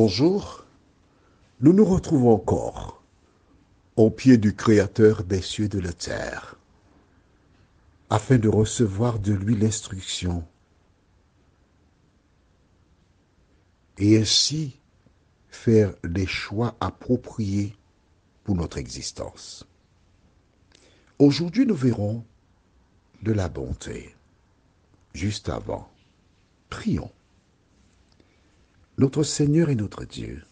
Bonjour, nous nous retrouvons encore au pied du Créateur des cieux et de la terre, afin de recevoir de lui l'instruction et ainsi faire les choix appropriés pour notre existence. Aujourd'hui, nous verrons de la bonté. Juste avant, prions. Notre Seigneur et notre Dieu,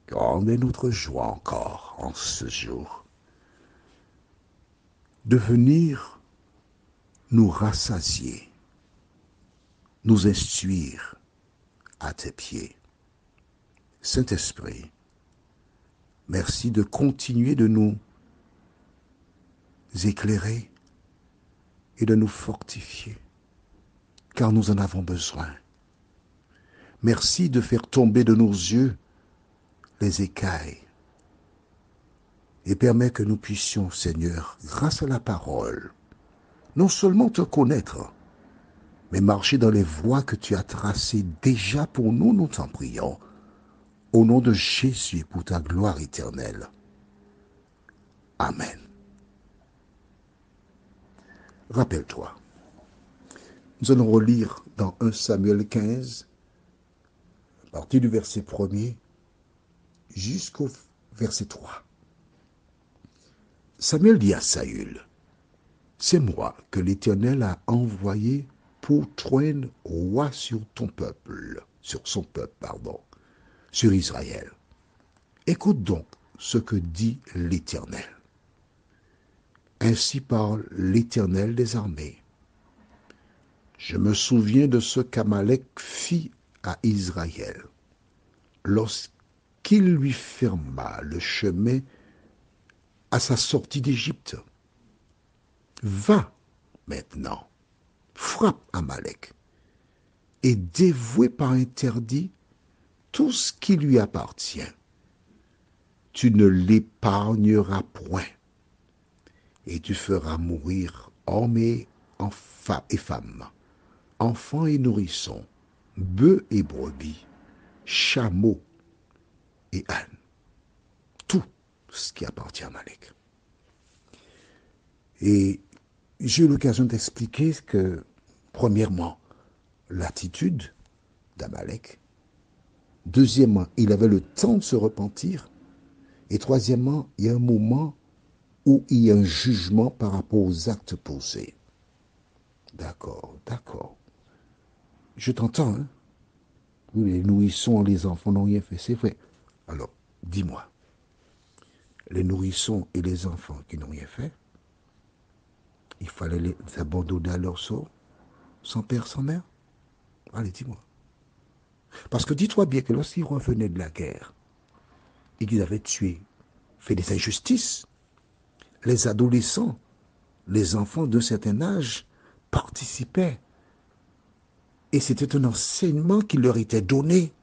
grande est notre joie encore en ce jour de venir nous rassasier, nous instruire à tes pieds. Saint-Esprit, merci de continuer de nous éclairer et de nous fortifier, car nous en avons besoin. Merci de faire tomber de nos yeux les écailles et permets que nous puissions, Seigneur, grâce à la parole, non seulement te connaître, mais marcher dans les voies que tu as tracées déjà pour nous, nous t'en prions, au nom de Jésus et pour ta gloire éternelle. Amen. Rappelle-toi, nous allons relire dans 1 Samuel 15, à partir du verset 1er jusqu'au verset 3. Samuel dit à Saül, « C'est moi que l'Éternel a envoyé pour trôner roi sur ton peuple, sur Israël. Écoute donc ce que dit l'Éternel. Ainsi parle l'Éternel des armées. Je me souviens de ce qu'Amalek fit à Israël, lorsqu'il lui ferma le chemin à sa sortie d'Égypte. Va maintenant, frappe Amalek, et dévoué par interdit tout ce qui lui appartient. Tu ne l'épargneras point, et tu feras mourir hommes et femmes, enfants et nourrissons, bœufs et brebis, chameaux et ânes, tout ce qui appartient à Amalek. » Et j'ai eu l'occasion d'expliquer que, premièrement, l'attitude d'Amalek. Deuxièmement, il avait le temps de se repentir. Et troisièmement, il y a un moment où il y a un jugement par rapport aux actes posés. D'accord. Je t'entends, hein? Oui, les nourrissons, les enfants n'ont rien fait, c'est vrai. Alors, dis-moi, les nourrissons et les enfants qui n'ont rien fait, il fallait les abandonner à leur sort, sans père, sans mère? Allez, dis-moi. Parce que dis-toi bien que lorsqu'ils revenaient de la guerre et qu'ils avaient tué, fait des injustices, les adolescents, les enfants d'un certain âge participaient. Et c'était un enseignement qui leur était donné.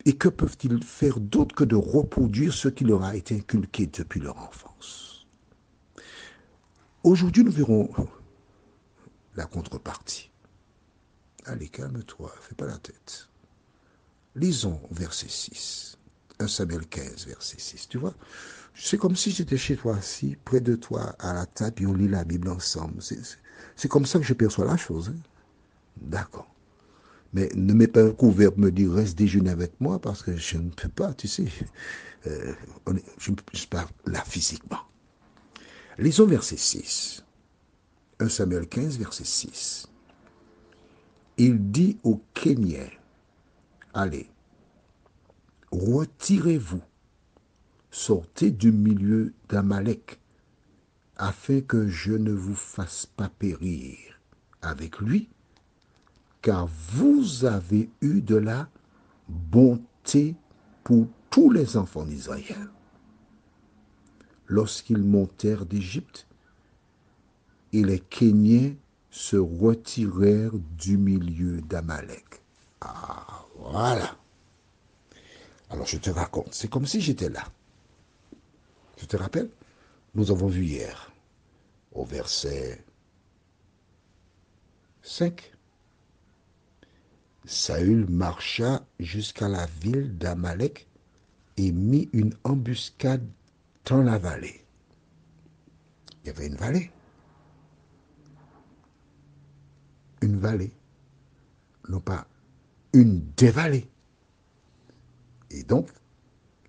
Et que peuvent-ils faire d'autre que de reproduire ce qui leur a été inculqué depuis leur enfance? Aujourd'hui, nous verrons la contrepartie. Allez, calme-toi, fais pas la tête. Lisons verset 6. 1 Samuel 15, verset 6. Tu vois, c'est comme si j'étais chez toi, assis, près de toi, à la table, et on lit la Bible ensemble. C'est comme ça que je perçois la chose. Hein? D'accord. Mais ne mets pas un couvert pour me dire reste déjeuner avec moi parce que je ne peux pas, tu sais. Je ne suis pas là physiquement. Lisons verset 6. 1 Samuel 15, verset 6. Il dit aux Kéniens, allez, retirez-vous, sortez du milieu d'Amalek, afin que je ne vous fasse pas périr avec lui, car vous avez eu de la bonté pour tous les enfants d'Israël. Lorsqu'ils montèrent d'Égypte, et les Kéniens se retirèrent du milieu d'Amalek. Ah, voilà. Alors je te raconte, c'est comme si j'étais là. Tu te rappelles? Nous avons vu hier, au verset 5, Saül marcha jusqu'à la ville d'Amalek et mit une embuscade dans la vallée. Il y avait une vallée, non pas une des vallées. Et donc,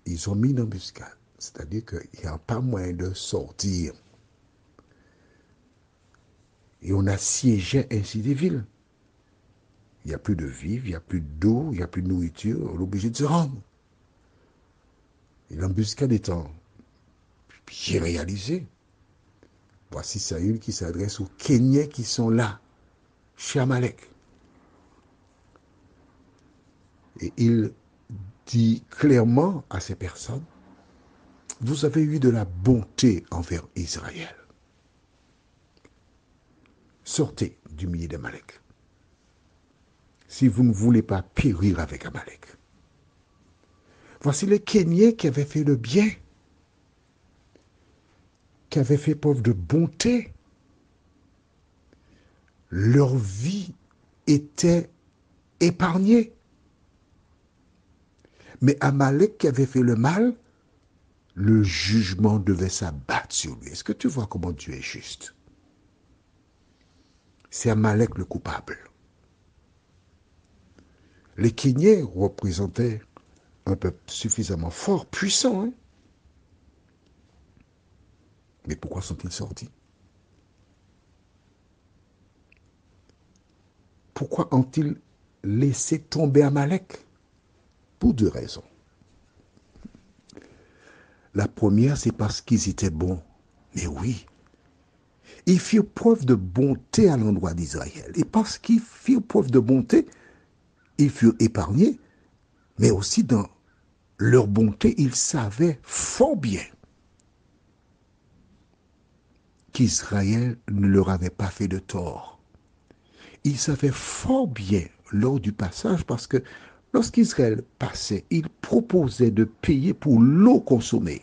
ils ont mis une embuscade, c'est-à-dire qu'il n'y a pas moyen de sortir. Et on assiégeait ainsi des villes. Il n'y a plus de vivres, il n'y a plus d'eau, il n'y a plus de nourriture, on est obligé de se rendre. Et l'embuscade étant bien réalisée, voici Saül qui s'adresse aux Kéniens qui sont là, chez Amalek. Et il dit clairement à ces personnes, vous avez eu de la bonté envers Israël. Sortez du milieu d'Amalek. Si vous ne voulez pas périr avec Amalek. Voici les Kéniens qui avaient fait le bien, qui avaient fait preuve de bonté. Leur vie était épargnée. Mais Amalek qui avait fait le mal, le jugement devait s'abattre sur lui. Est-ce que tu vois comment Dieu est juste? C'est Amalek le coupable. Les Kéniens représentaient un peuple suffisamment fort, puissant. Hein? Mais pourquoi sont-ils sortis? Pourquoi ont-ils laissé tomber Amalek? Pour deux raisons. La première, c'est parce qu'ils étaient bons. Mais oui, ils firent preuve de bonté à l'endroit d'Israël. Et parce qu'ils firent preuve de bonté, ils furent épargnés, mais aussi dans leur bonté, ils savaient fort bien qu'Israël ne leur avait pas fait de tort. Ils savaient fort bien lors du passage parce que lorsqu'Israël passait, il proposait de payer pour l'eau consommée,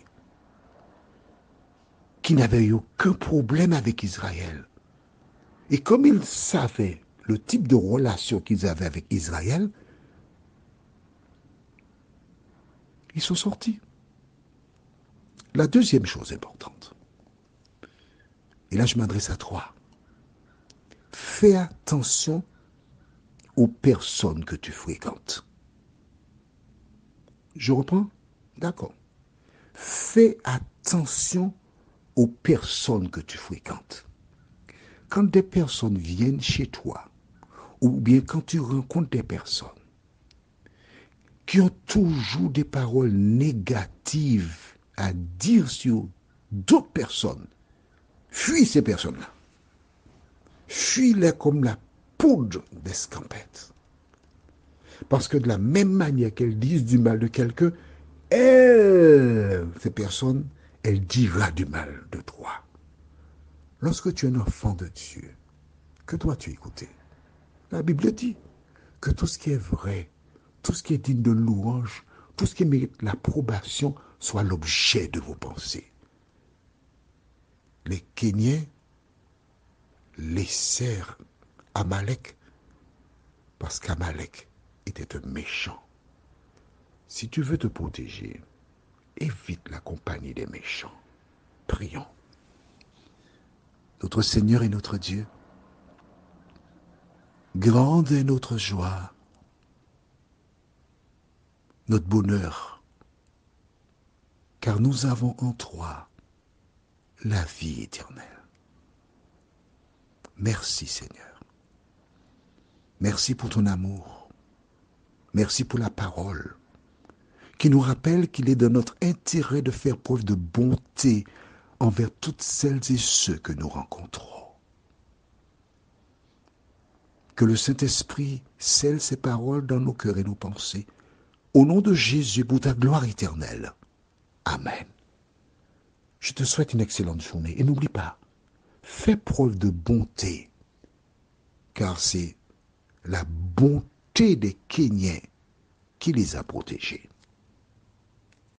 qui n'avait eu aucun problème avec Israël. Et comme ils savaient le type de relation qu'ils avaient avec Israël, ils sont sortis. La deuxième chose importante, et là je m'adresse à toi, fais attention aux personnes que tu fréquentes. Je reprends? D'accord. Fais attention aux personnes que tu fréquentes. Quand des personnes viennent chez toi, ou bien quand tu rencontres des personnes qui ont toujours des paroles négatives à dire sur d'autres personnes, fuis ces personnes-là. Fuis-les comme la poudre d'escampette. Parce que de la même manière qu'elles disent du mal de quelqu'un, ces personnes, elles diront du mal de toi. Lorsque tu es un enfant de Dieu, que dois-tu écouter? La Bible dit que tout ce qui est vrai, tout ce qui est digne de louange, tout ce qui mérite l'approbation soit l'objet de vos pensées. Les Kéniens laissèrent Amalek parce qu'Amalek était un méchant. Si tu veux te protéger, évite la compagnie des méchants. Prions. Notre Seigneur et notre Dieu, grande est notre joie, notre bonheur, car nous avons en toi la vie éternelle. Merci Seigneur. Merci pour ton amour. Merci pour la parole qui nous rappelle qu'il est de notre intérêt de faire preuve de bonté envers toutes celles et ceux que nous rencontrons. Que le Saint-Esprit scelle ces paroles dans nos cœurs et nos pensées. Au nom de Jésus, pour ta gloire éternelle. Amen. Je te souhaite une excellente journée et n'oublie pas, fais preuve de bonté, car c'est la bonté des Kéniens qui les a protégés.